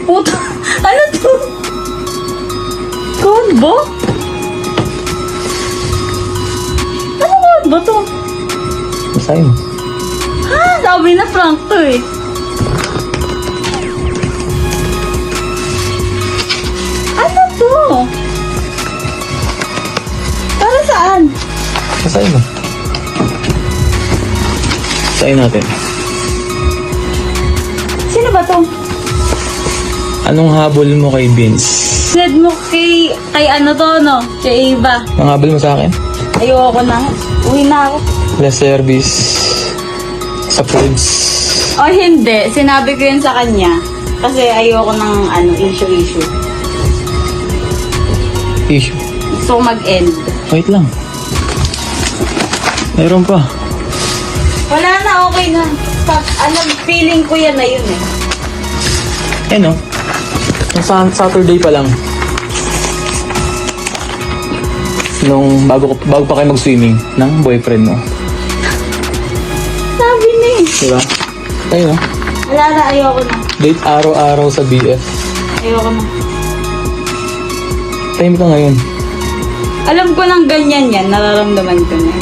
Puta, ano to? Code ba? Ano code ba to? Basahin mo. Ha? Sabi na Frank to eh. Ano to? Para saan? Basahin mo. Basahin natin. Sino ba to? Anong habol mo kay Vince? Sinad mo kay ano to, no? Kay Ava. Ang habol mo sa akin? Ayoko na. Uwi na ako. Less service sa foods. O hindi, sinabi ko yun sa kanya. Kasi ayoko ng issue. Issue. Gusto ko mag-end. Wait lang. Meron pa. Wala na, okay na. Feeling ko yan na yun eh. Eh no? Nung Saturday pa lang. Nung bago pa kayo mag-swimming ng boyfriend mo. Sabi na eh. Diba? Ayun no? Wala na, ayoko na. Date araw-araw sa BF. Ayoko na. Time ka ngayon. Alam ko lang ganyan yan, nararamdaman ko na.